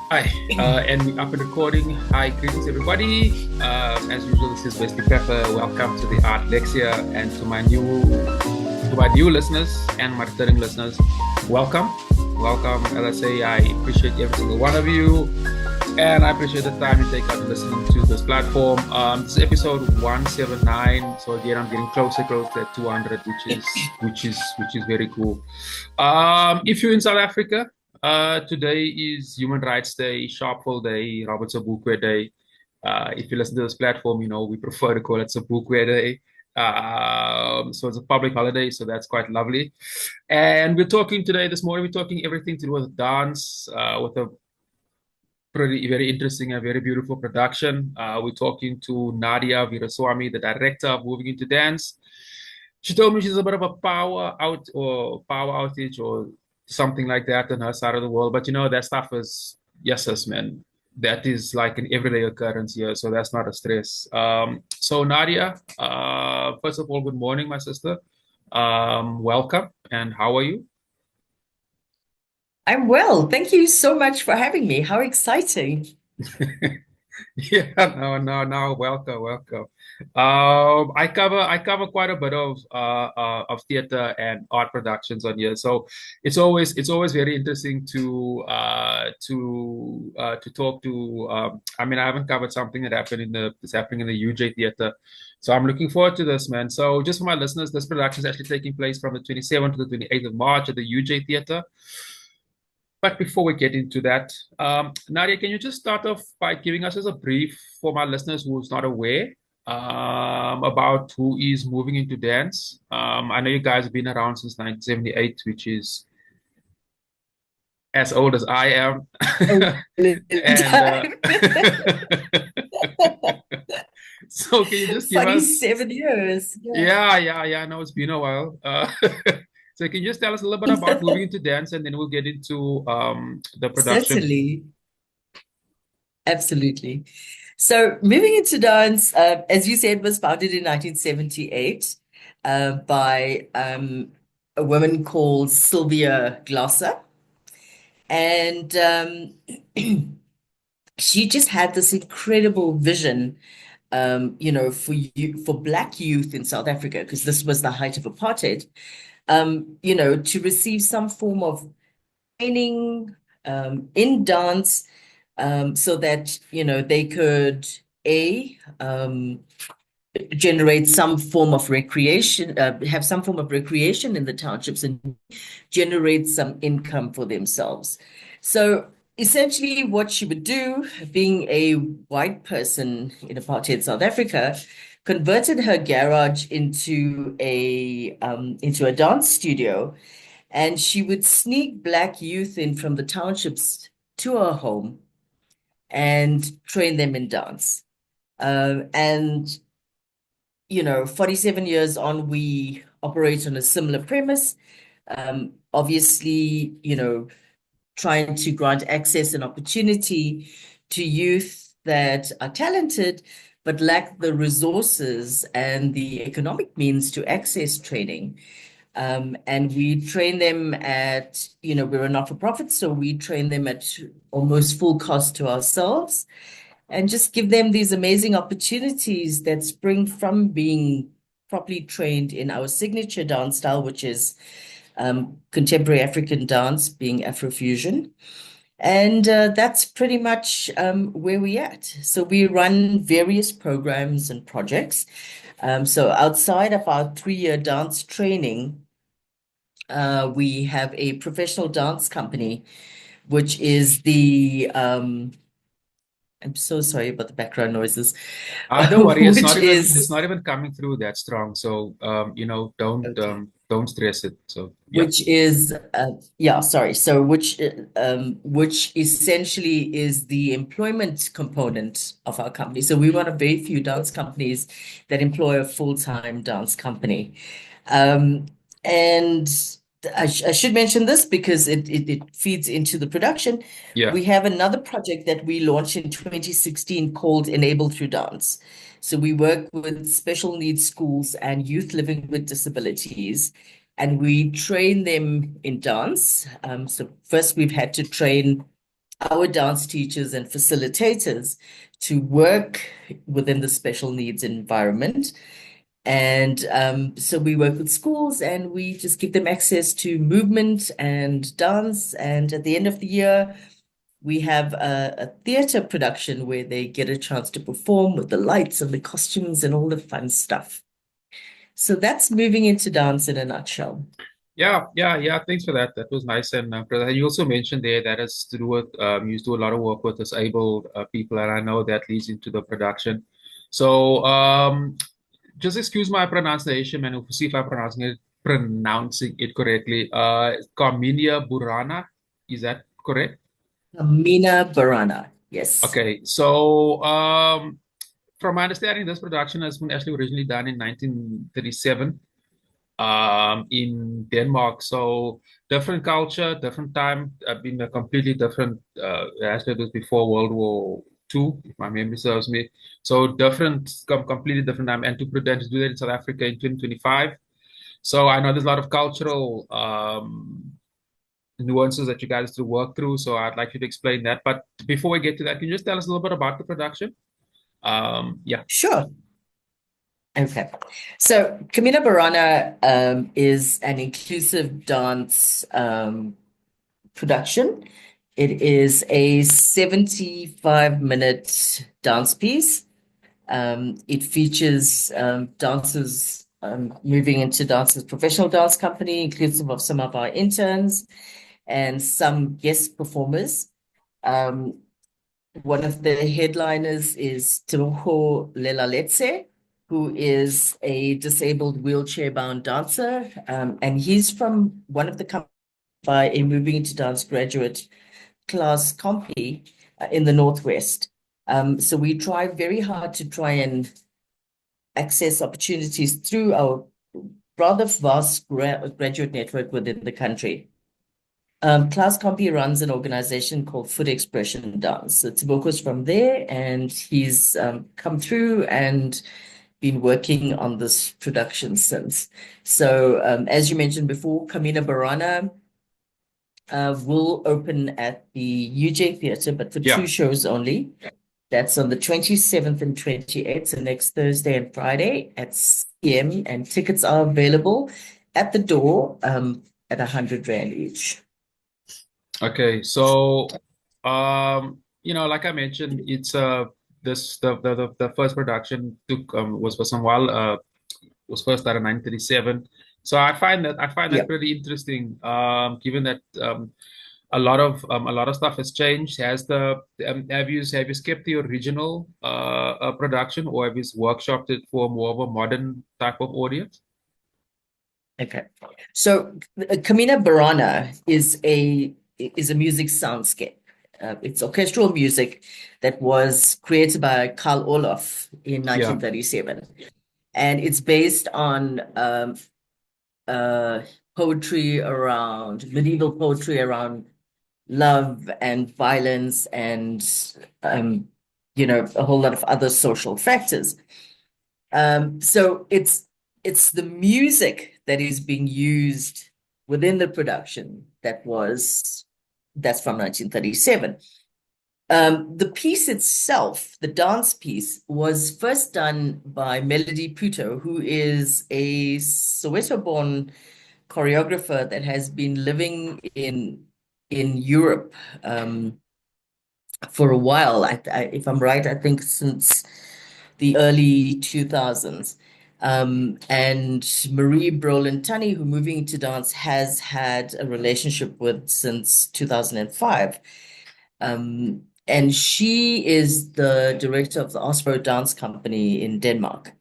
Hi, and we're up and recording. Hi, greetings everybody. As usual, this is Wesley Pepper. Welcome to the Art Lexcia, and to my new listeners and my returning listeners, welcome, welcome. As I say, I appreciate every single one of you, and I appreciate the time you take out to listening to this platform. This is episode 179. So again, I'm getting closer to 200, which is very cool. If you're in South Africa. Today is Human Rights Day, Sharpeville Day, Robert Sobukwe Day. If you listen to this platform, you know we prefer to call it Sobukwe Day. So it's a public holiday, so that's quite lovely. And we're talking today, this morning, we're talking everything to do with dance, with a very interesting and very beautiful production. We're talking to Nadia Virasamy, the director of Moving into Dance. She told me she's a bit of a power outage or something like that on her side of the world. But you know, that stuff is yes, man. That is like an everyday occurrence here, so that's not a stress. So Nadia, first of all, good morning, my sister. Welcome, and how are you? I'm well. Thank you so much for having me. How exciting. Yeah, no, welcome, welcome. I cover quite a bit of theater and art productions on here, so it's always very interesting to talk to. I mean, I haven't covered something that's happening in the UJ theater, so I'm looking forward to this, man. So just for my listeners, this production is actually taking place from the 27th to the 28th of March at the UJ theater. But before we get into that, Nadia, can you just start off by giving us as a brief for my listeners who's not aware about who is moving into dance? I know you guys have been around since 1978, which is as old as I am. A long And time. so can you just give us, 47 years. Yeah. yeah, I know it's been a while. So can you just tell us a little bit about moving into dance and then we'll get into the production? Certainly. Absolutely. So moving into dance, as you said, was founded in 1978 by a woman called Sylvia Glosser. And she just had this incredible vision for Black youth in South Africa, because this was the height of apartheid, to receive some form of training in dance, so that, they could generate some form of recreation, have some form of recreation in the townships and generate some income for themselves. So essentially what she would do, being a white person in apartheid South Africa, converted her garage into a dance studio, and she would sneak Black youth in from the townships to her home and train them in dance. And 47 years on, we operate on a similar premise. Obviously, trying to grant access and opportunity to youth that are talented but lack the resources and the economic means to access training. And we train them we're a not-for-profit, so we train them at almost full cost to ourselves and just give them these amazing opportunities that spring from being properly trained in our signature dance style, which is contemporary African dance, being Afrofusion. And that's pretty much where we're at. So we run various programs and projects. So outside of our 3-year dance training, we have a professional dance company, which is I'm so sorry about the background noises, Don't worry, it's not which even it's is not even coming through that strong. So okay. don't stress it. So yeah. Which is yeah, sorry. So which essentially is the employment component of our company. So we're one of very few dance companies that employ a full-time dance company. Um, and I should mention this because it feeds into the production. Yeah. We have another project that we launched in 2016 called Enable Through Dance. So we work with special needs schools and youth living with disabilities, and we train them in dance. So first we've had to train our dance teachers and facilitators to work within the special needs environment. And so we work with schools and we just give them access to movement and dance. And at the end of the year, we have a theater production where they get a chance to perform with the lights and the costumes and all the fun stuff. So that's moving into dance in a nutshell. Yeah. Thanks for that. That was nice. And you also mentioned there that has to do with you do a lot of work with disabled people, and I know that leads into the production. So just excuse my pronunciation, and we'll see if I'm pronouncing it correctly. Carmina Burana, is that correct? Carmina Burana, yes. Okay. So from my understanding, this production has been actually originally done in 1937 in Denmark. So different culture, different time. I've been a completely different. Actually, it was before World War II, if my memory serves me. So different, completely different time. And to pretend to do that in South Africa in 2025. So I know there's a lot of cultural nuances that you guys have to work through. So I'd like you to explain that. But before we get to that, can you just tell us a little bit about the production? Yeah. Sure. Okay. So Carmina Burana is an inclusive dance production. It is a 75-minute dance piece. It features dancers moving into Dancers Professional Dance Company, inclusive of some of our interns and some guest performers. One of the headliners is Teboho Lexcia, who is a disabled wheelchair-bound dancer, and he's from one of the companies by a Moving into Dance graduate class company in the Northwest. So we try very hard to try and access opportunities through our rather vast graduate network within the country. Class Compy runs an organization called Foot Expression Dance. So Teboko's from there, and he's come through and been working on this production since. So as you mentioned before, Carmina Burana will open at the UJ Theatre, but for 2 shows only. That's on the 27th and 28th, so next Thursday and Friday at 6 p.m. And tickets are available at the door at 100 Rand each. Okay, so like I mentioned, it's the first production took was for some while was first started in 1937. So I find that pretty interesting, given that a lot of stuff has changed. Have you skipped the original production, or have you workshopped it for more of a modern type of audience? Okay, so Carmina Burana is a music soundscape. It's orchestral music that was created by Carl Orloff in 1937. And it's based on poetry around medieval poetry around love and violence and a whole lot of other social factors. So it's the music that is being used within the production that's from 1937. The piece itself, the dance piece, was first done by Melody Putu, who is a Soweto-born choreographer that has been living in Europe for a while. If I'm right, I think since the early 2000s. And Marie Brolin-Tani, who Moving into Dance has had a relationship with since 2005. And she is the director of the Holstebro Dance Company in Denmark.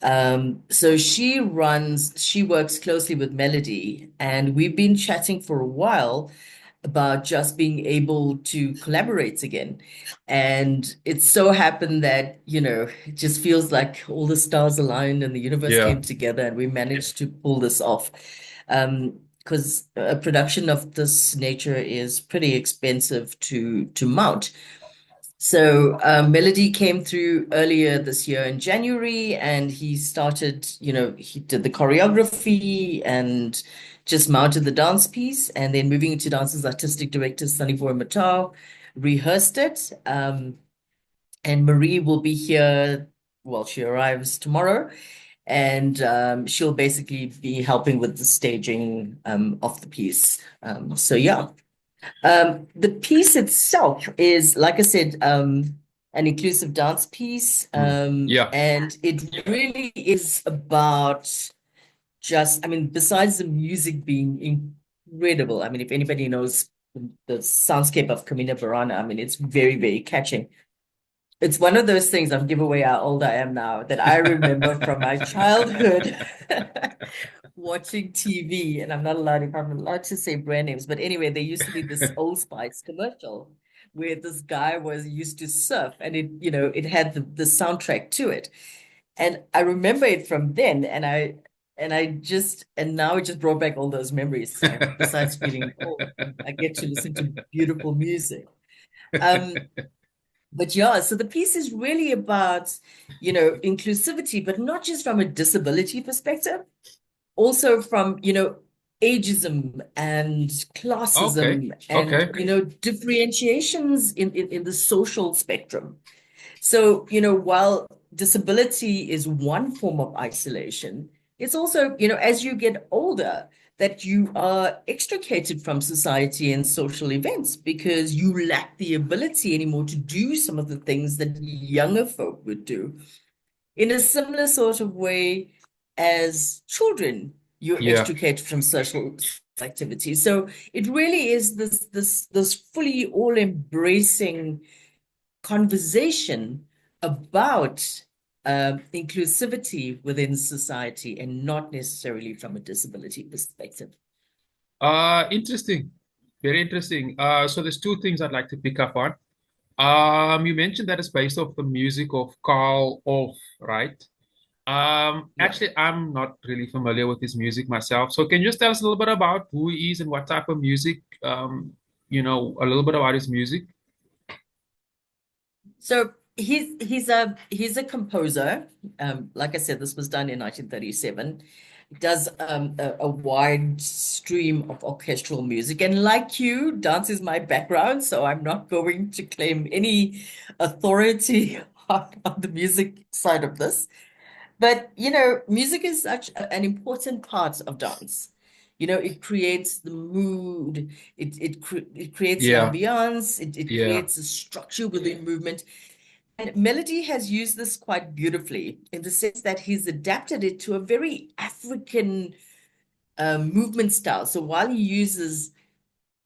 So she works closely with Melody, and we've been chatting for a while about just being able to collaborate again. And it so happened that, it just feels like all the stars aligned and the universe came together and we managed to pull this off. Because a production of this nature is pretty expensive to mount. So Melody came through earlier this year in January, and he started, he did the choreography and just mounted the dance piece, and then moving into dance's artistic director, Sanibor Matau, rehearsed it. And Marie will be here. Well, she arrives tomorrow, and she'll basically be helping with the staging of the piece. So yeah, the piece itself is, like I said, an inclusive dance piece, Yeah. and it really is about just, I mean, besides the music being incredible, I mean, if anybody knows the soundscape of Carmina Burana, I mean, it's very, very catching. It's one of those things, I'll give away how old I am now, that I remember from my childhood watching TV, and I'm not allowed, if I'm allowed to say brand names, but anyway, there used to be this Old Spice commercial where this guy was used to surf, and it, you know, it had the soundtrack to it. And I remember it from then, and now it just brought back all those memories. Besides feeling old, I get to listen to beautiful music. But yeah, so the piece is really about, you know, inclusivity, but not just from a disability perspective, also from, you know, ageism and Okay. classism and, Okay. you know, differentiations in the social spectrum. So, you know, while disability is one form of isolation, it's also, you know, as you get older, that you are extricated from society and social events because you lack the ability anymore to do some of the things that younger folk would do. In a similar sort of way as children, you're Yeah. extricated from social activities. So it really is this fully all-embracing conversation about inclusivity within society and not necessarily from a disability perspective. Interesting. Very interesting. So there's two things I'd like to pick up on. You mentioned that it's based off the music of Carl Orff, right? Yeah. Actually, I'm not really familiar with his music myself. So can you just tell us a little bit about who he is and what type of music, a little bit about his music? So he's a composer. Like I said, this was done in 1937. Does a wide stream of orchestral music. And like you, dance is my background, so I'm not going to claim any authority on the music side of this. But, you know, music is such an important part of dance. You know, it creates the mood, it creates the Yeah. ambiance, it Yeah. creates a structure within movement. And Melody has used this quite beautifully in the sense that he's adapted it to a very African movement style. So while he uses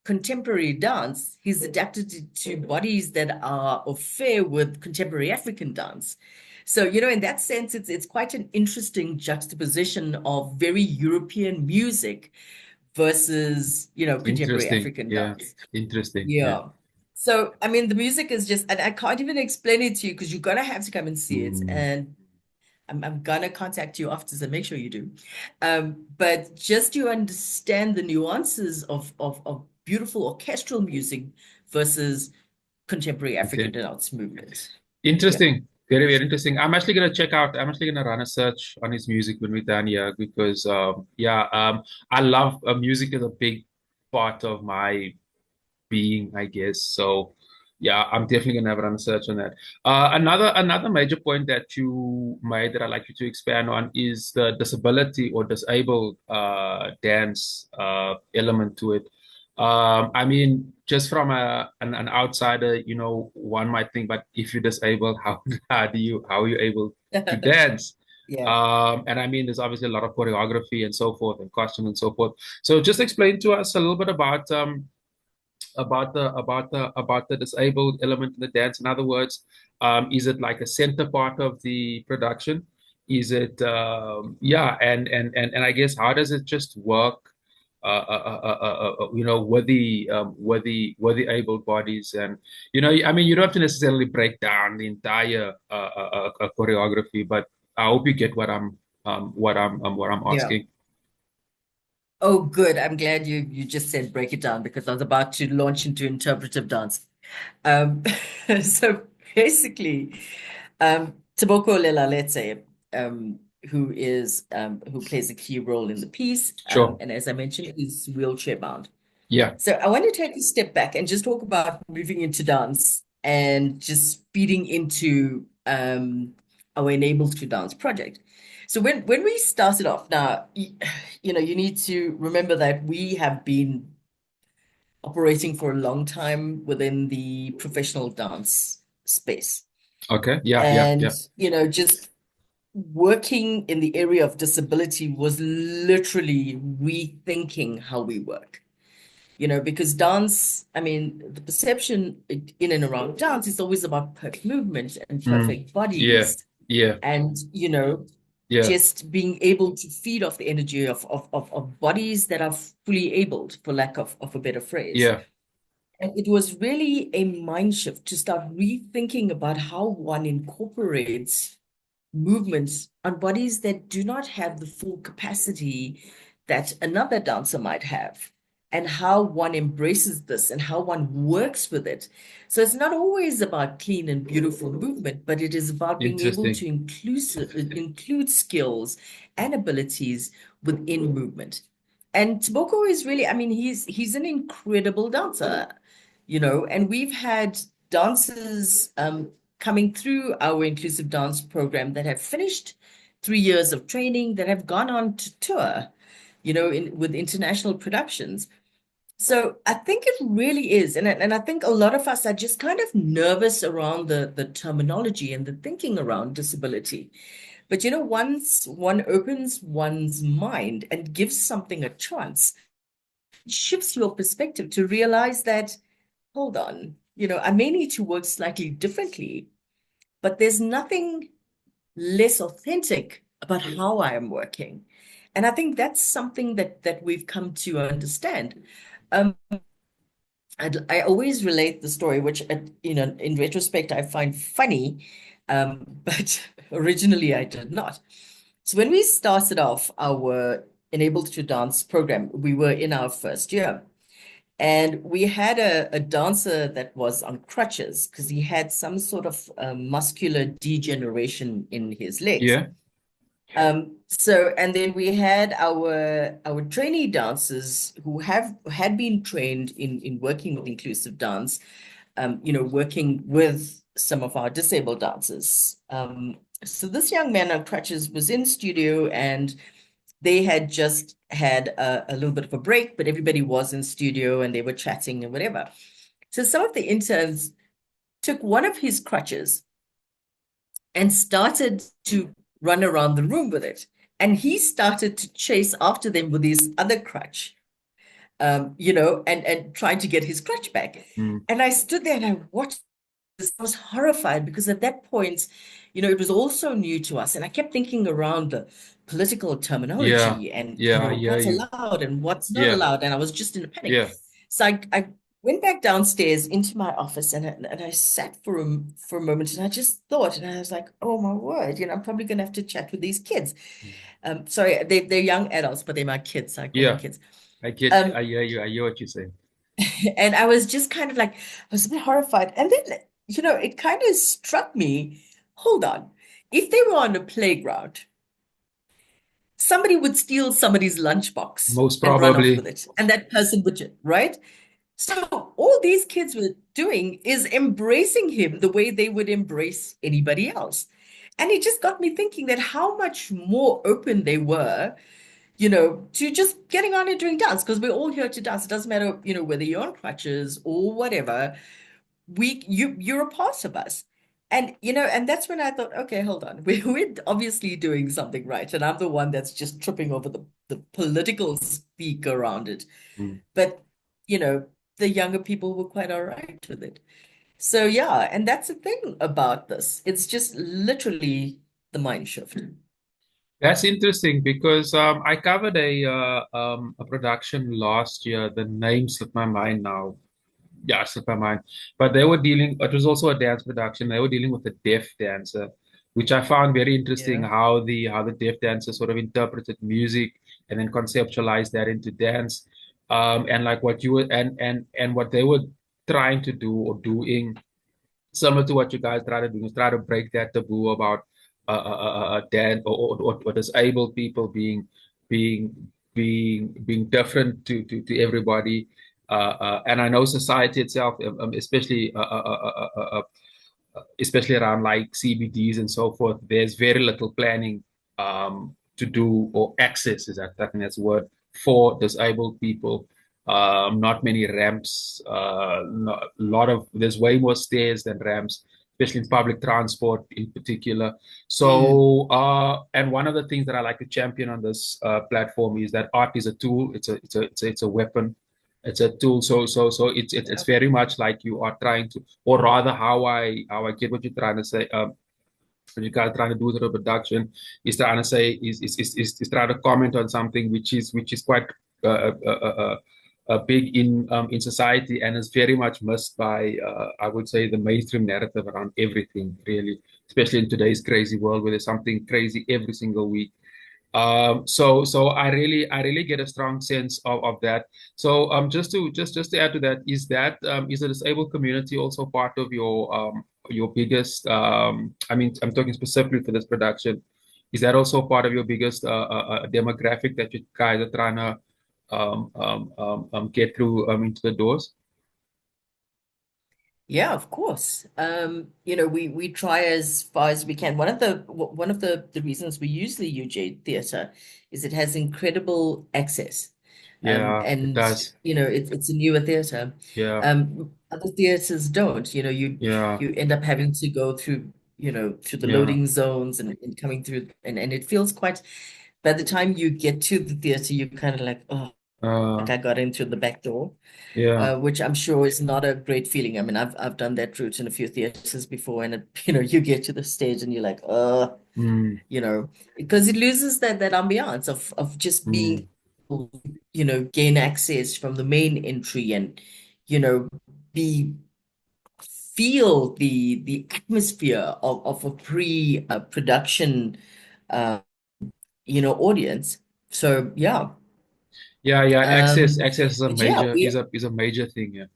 contemporary dance, he's adapted it to bodies that are of fair with contemporary African dance. So, you know, in that sense, it's quite an interesting juxtaposition of very European music versus, you know, contemporary Interesting. African Yeah. dance. Interesting. Yeah. Yeah. So, I mean, the music is just, and I can't even explain it to you because you're gonna have to come and see it. Mm. And I'm gonna contact you after, so make sure you do. But just to understand the nuances of beautiful orchestral music versus contemporary African Okay. dance movement. Yeah. Interesting. Very, very interesting. I'm actually gonna run a search on his music when we're done here because I love music is a big part of my being, I guess. So yeah, I'm definitely gonna have a run a search on that. Another major point that you made that I'd like you to expand on is the disability or disabled dance element to it. I mean, just from an outsider, you know, one might think, but if you're disabled, how are you able to dance? Yeah. And I mean, there's obviously a lot of choreography and so forth, and costume and so forth. So just explain to us a little bit about the disabled element in the dance. In other words, is it like a center part of the production? Is it and I guess how does it just work? You know, with the able bodies, and you know, I mean, you don't have to necessarily break down the entire choreography, but I hope you get what I'm Yeah. asking. Oh, good. I'm glad you just said break it down because I was about to launch into interpretive dance. Um, so basically, Taboko Lela, let's say, who plays a key role in the piece. Sure. And as I mentioned, he's wheelchair bound. Yeah. So I want to take a step back and just talk about moving into dance and just feeding into our Enabled to Dance project. So when we started off, now you need to remember that we have been operating for a long time within the professional dance space. Okay. Yeah. Yeah. And Yeah. just working in the area of disability was literally rethinking how we work. Because dance, I mean, the perception in and around dance is always about perfect movement and perfect Yeah. bodies Yeah. and, Yeah. just being able to feed off the energy of bodies that are fully abled, for lack of a better phrase. Yeah. And it was really a mind shift to start rethinking about how one incorporates movements on bodies that do not have the full capacity that another dancer might have, and how one embraces this and how one works with it. So it's not always about clean and beautiful movement, but it is about being able Interesting. to include skills and abilities within movement. And Toboko is really, I mean, he's an incredible dancer, and we've had dancers coming through our inclusive dance program that have finished 3 years of training, that have gone on to tour, with international productions. So I think it really is, and I think a lot of us are just kind of nervous around the terminology and the thinking around disability. But once one opens one's mind and gives something a chance, it shifts your perspective to realize that, hold on, I may need to work slightly differently, but there's nothing less authentic about how I am working. And I think that's something that we've come to understand. Um, I always relate the story, which, in retrospect, I find funny, but originally I did not. So when we started off our Enabled to Dance program, we were in our first year. And we had a dancer that was on crutches because he had some sort of muscular degeneration in his legs. Yeah. And then we had our trainee dancers who had been trained in working with inclusive dance, working with some of our disabled dancers. So this young man on crutches was in studio, and they had just had a little bit of a break, but everybody was in studio and they were chatting and whatever. So some of the interns took one of his crutches and started to run around the room with it. And he started to chase after them with his other crutch, and trying to get his crutch back. And I stood there and I watched this. I was horrified because at that point, it was all so new to us. And I kept thinking around the political Yeah. terminology and, Yeah. I hear what's you. allowed and what's not Yeah. allowed. And I was just in a panic. Yeah. So I went back downstairs into my office, and I sat for a moment, and I just thought, and I was like, oh my word, I'm probably going to have to chat with these kids. Sorry, they're young adults, but they're my kids, so I call them Yeah. kids. I Um, hear you. I hear what you're saying. and I was just kind of like, I was a bit horrified. And then, it kind of struck me, hold on, if they were on a playground, somebody would steal somebody's lunchbox Most and run off with probably. it, and that person would, right? So all these kids were doing is embracing him the way they would embrace anybody else. And it just got me thinking that how much more open they were, to just getting on and doing dance, because we're all here to dance. It doesn't matter, whether you're on crutches or whatever, you're a part of us. And and that's when I thought, okay, hold on. We're obviously doing something right. And I'm the one that's just tripping over the political speak around it. Mm. But, the younger people were quite all right with it. So yeah, and that's the thing about this. It's just literally the mind shift. That's interesting because I covered a production last year. The name slipped my mind now. Yeah, slipped my mind. But they were dealing. It was also a dance production. They were dealing with a deaf dancer, which I found very interesting. Yeah. How the deaf dancer sort of interpreted music and then conceptualized that into dance. And like what you were and what they were trying to do or doing, similar to what you guys try to do, is try to break that taboo about Dan or disabled people being being different to everybody. And I know society itself, especially around like CBDs and so forth, there's very little planning to do or access is that I think that's the word for disabled people. Not many ramps. A lot of there's way more stairs than ramps, especially in public transport in particular. Mm. So, and one of the things that I like to champion on this platform is that art is a tool. It's a weapon. It's a tool. So it's very much like you are trying to, or rather, how I get what you're trying to say. What you guys are trying to do with the production is trying to say is trying to comment on something which is quite big in society and is very much missed by I would say the mainstream narrative around everything really, especially in today's crazy world where there's something crazy every single week. So I really get a strong sense of that. So just to add to that, is the disabled community also part of your biggest I mean I'm talking specifically for this production. Is that also part of your biggest demographic that you guys are trying to get through into the doors? Yeah, of course. We try as far as we can. One of the reasons we use the UJ Theatre is it has incredible access. Yeah, it And does. it's a newer theater. Yeah, Other theaters don't. yeah, You end up having to go through the yeah. loading zones and coming through, and it feels quite. By the time you get to the theater, you're kind of like, oh, like Uh, I got in through the back door, yeah. which I'm sure is not a great feeling. I mean, I've done that route in a few theaters before, and you get to the stage and you're like, Mm, because it loses that ambiance of just mm. being able to, gain access from the main entry and, you know, be feel the atmosphere of a pre-production uh, audience. So yeah. Yeah. Access is a But yeah, major we is a major thing. Yeah.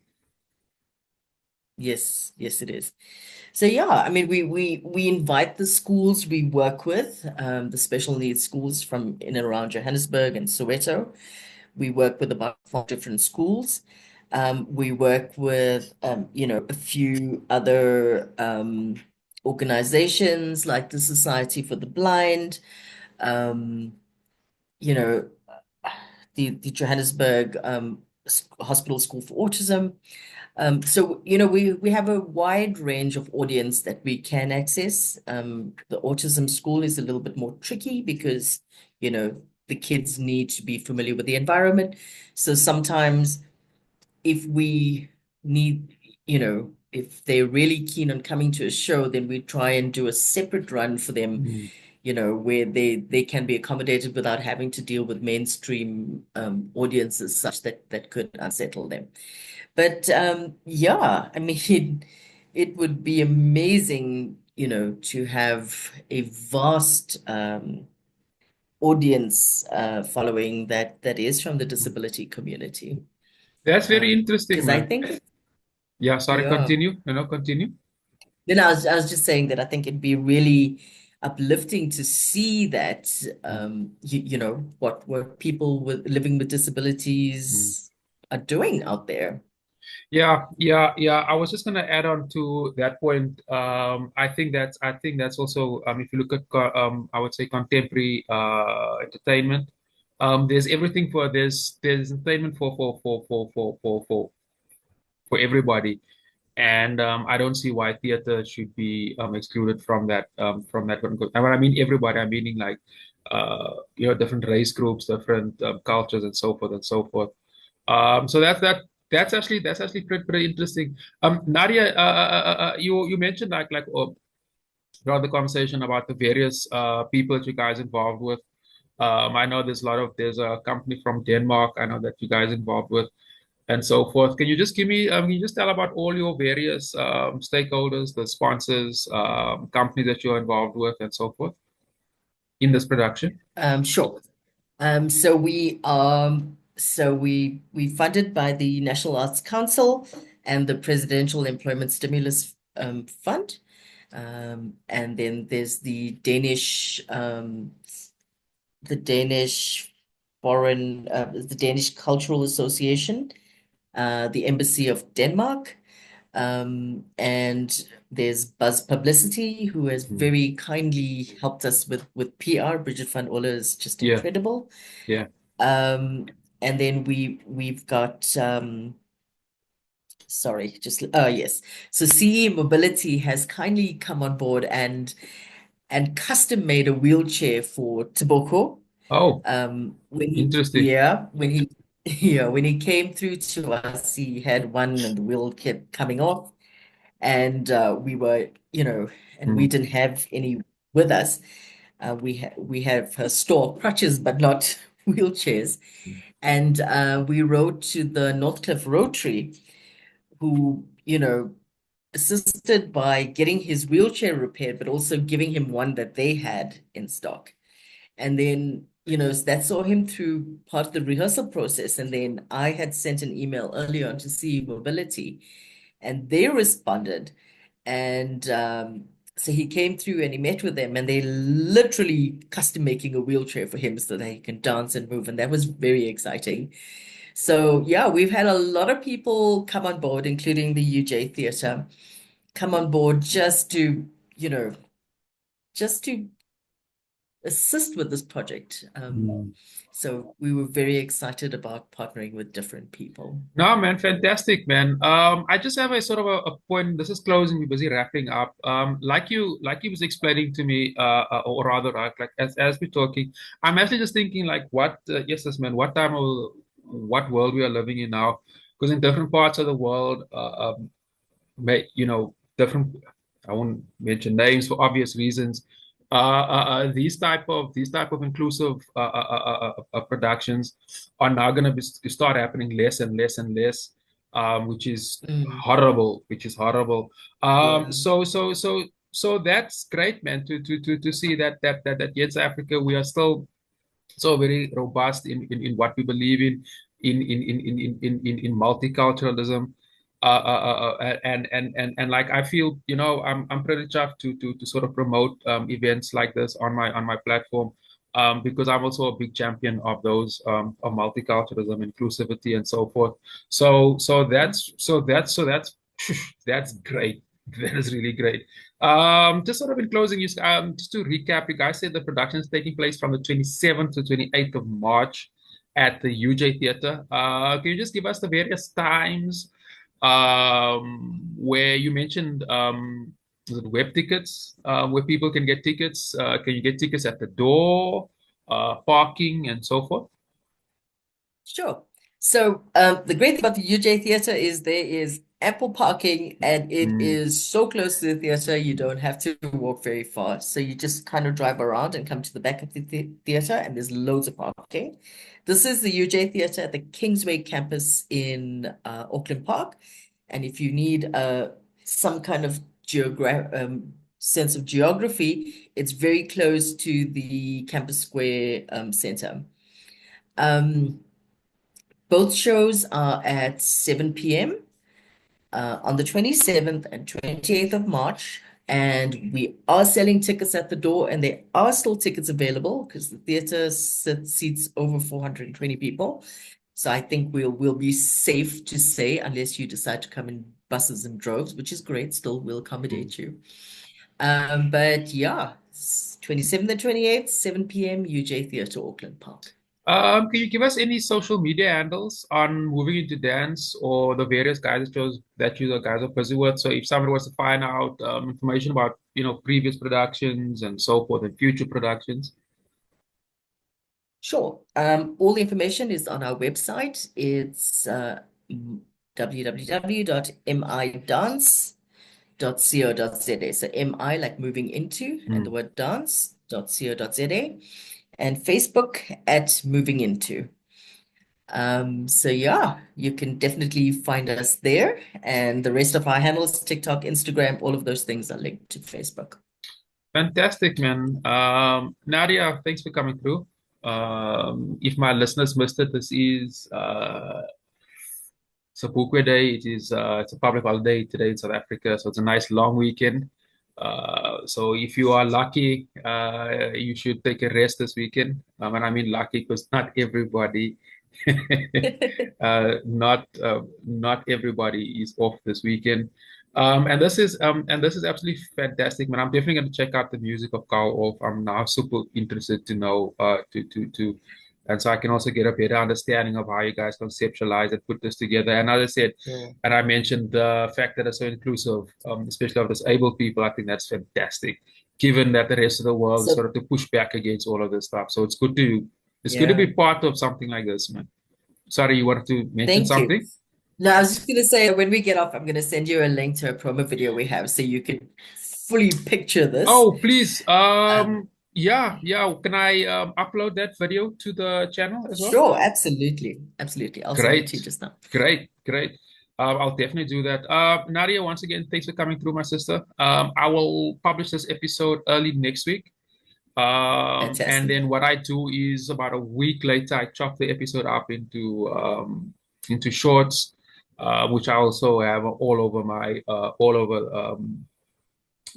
yes, it is. So yeah, I mean, we invite the schools we work with, the special needs schools from in and around Johannesburg and Soweto. We work with about 4 different schools. We work with a few other organizations like the Society for the Blind, um, you know, the Johannesburg Hospital School for Autism. So, we have a wide range of audience that we can access. The autism school is a little bit more tricky because, the kids need to be familiar with the environment. So sometimes if we need, if they're really keen on coming to a show, then we try and do a separate run for them, Mm. where they can be accommodated without having to deal with mainstream audiences such that could unsettle them. But yeah, I mean, it would be amazing, to have a vast audience following that is from the disability community. That's very interesting, Because I man. think, Yeah, sorry, yeah. continue. Continue. Then I was just saying that I think it'd be really uplifting to see that what people living with Mm. disabilities are doing out there. Yeah. I was just gonna add on to that point. I think that's also if you look at I would say contemporary entertainment. There's everything for there's entertainment for everybody. And I don't see why theater should be excluded from that one. And when I mean everybody, I'm meaning like different race groups, different cultures, and so forth and so forth. So that's actually pretty interesting. Nadia, you mentioned throughout the conversation about the various people that you guys involved with. I know there's a company from Denmark. I know that you guys involved with and so forth. Can you just tell about all your various stakeholders, the sponsors, companies that you're involved with, and so forth in this production? Sure. So we funded by the National Arts Council and the Presidential Employment Stimulus Fund. And then there's the Danish the Danish Cultural Association, the Embassy of Denmark, and there's Buzz Publicity, who has Mm. very kindly helped us with PR. Bridget van Olle is just Yeah, incredible. yeah. And then we've got sorry, just oh yes. So CE Mobility has kindly come on board and custom made a wheelchair for Toboko. Oh, When he interesting. yeah, when he yeah, when he came through to us, he had one and the wheel kept coming off. And we were, and we Mm. didn't have any with us. We have store crutches, but not wheelchairs. And we wrote to the Northcliffe Rotary, who, assisted by getting his wheelchair repaired, but also giving him one that they had in stock. And then, that saw him through part of the rehearsal process. And then I had sent an email earlier on to CE Mobility, and they responded. And so he came through and he met with them, and they literally custom making a wheelchair for him so that he can dance and move. And that was very exciting. So yeah, we've had a lot of people come on board, including the UJ Theatre, come on board you know, just to assist with this project. Mm. So we were very excited about partnering with different people. No, man, fantastic, man. I just have a sort of a point. This is closing. We're busy wrapping up. Like you was explaining to me, or rather, like as we're talking, I'm actually just thinking, like, yes, man, what world we are living in now? Because in different parts of the world, different. I won't mention names for obvious reasons. These type of inclusive productions are now going to start happening less and less and less, which is Mm, horrible. Which is horrible. yeah. So that's great, man. To see that yes, Africa, we are still so very robust in what we believe in multiculturalism. And like I feel, I'm pretty chuffed to sort of promote events like this on my platform, because I'm also a big champion of those of multiculturalism, inclusivity, and so forth. So that's that's great. That is really great. Just sort of in closing, just to recap, you guys said the production is taking place from the 27th to 28th of March at the UJ Theatre. Can you just give us the various times where you mentioned was it web tickets, where people can get tickets? Can you get tickets at the door, parking, and so forth? Sure. So the great thing about the UJ Theatre is there is ample parking, and it Mm, is so close to the theatre you don't have to walk very far. So you just kind of drive around and come to the back of the theatre, and there's loads of parking. This is the UJ Theatre at the Kingsway Campus in Auckland Park. And if you need some kind of sense of geography, it's very close to the Campus Square Centre. Um, both shows are at 7 p.m. On the 27th and 28th of March. And we are selling tickets at the door, and there are still tickets available because the theater seats over 420 people. So I think we'll be safe to say, unless you decide to come in buses and droves, which is great, still we'll mm. accommodate you. But yeah, 27th and 28th, 7 p.m., UJ Theatre, Auckland Park. Can you give us any social media handles on Moving Into Dance or the various guys that you guys are busy with? So if somebody wants to find out information about, previous productions and so forth and future productions. Sure. All the information is on our website. It's www.midance.co.za. So MI like moving into, and the Mm. word dance.co.za, and Facebook at Moving Into. So yeah, you can definitely find us there. And the rest of our handles, TikTok, Instagram, all of those things are linked to Facebook. Fantastic, man. Nadia, thanks for coming through. If my listeners missed it, this is Sabukwe Day. It's a public holiday today in South Africa, so it's a nice long weekend. So if you are lucky, you should take a rest this weekend. And I mean lucky because not everybody, not everybody is off this weekend. And this is absolutely fantastic, man. I'm definitely going to check out the music of Carl Off. I'm now super interested to know and so I can also get a better understanding of how you guys conceptualize and put this together. And as I said, Yeah. and I mentioned the fact that it's so inclusive, especially of disabled people. I think that's fantastic, given that the rest of the world is So sort of to push back against all of this stuff. So it's good to yeah, be part of something like this, man. Sorry, you wanted to mention thank you. something? No, I was just going to say, when we get off, I'm going to send you a link to a promo video we have so you can fully picture this. Oh, please. Um, Yeah. Can I upload that video to the channel as well? sure, absolutely. Absolutely. I'll send it to you Great, just now. great. I'll definitely do that. Nadia, once again, thanks for coming through, my sister. I will publish this episode early next week. And Fantastic. then what I do is about a week later, I chop the episode up into shorts, which I also have all over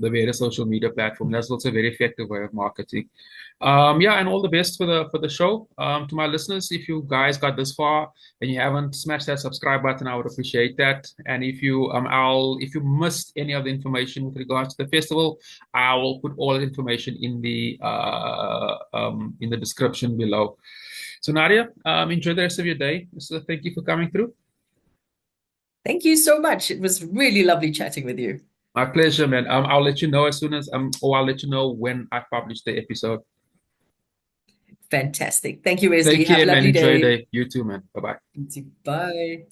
the various social media platforms. That's also a very effective way of marketing. Yeah, and all the best for the show. To my listeners, if you guys got this far and you haven't smashed that subscribe button, I would appreciate that. And if you missed any of the information with regards to the festival, I will put all the information in the description below. So Nadia, enjoy the rest of your day. So thank you for coming through. Thank you so much. It was really lovely chatting with you. My pleasure, man. I'll let you know as soon as or I'll let you know when I publish the episode. Fantastic. Thank you, Wesley. Take Have a care, man. lovely Enjoy your day. day. You too, man. Bye bye. Bye.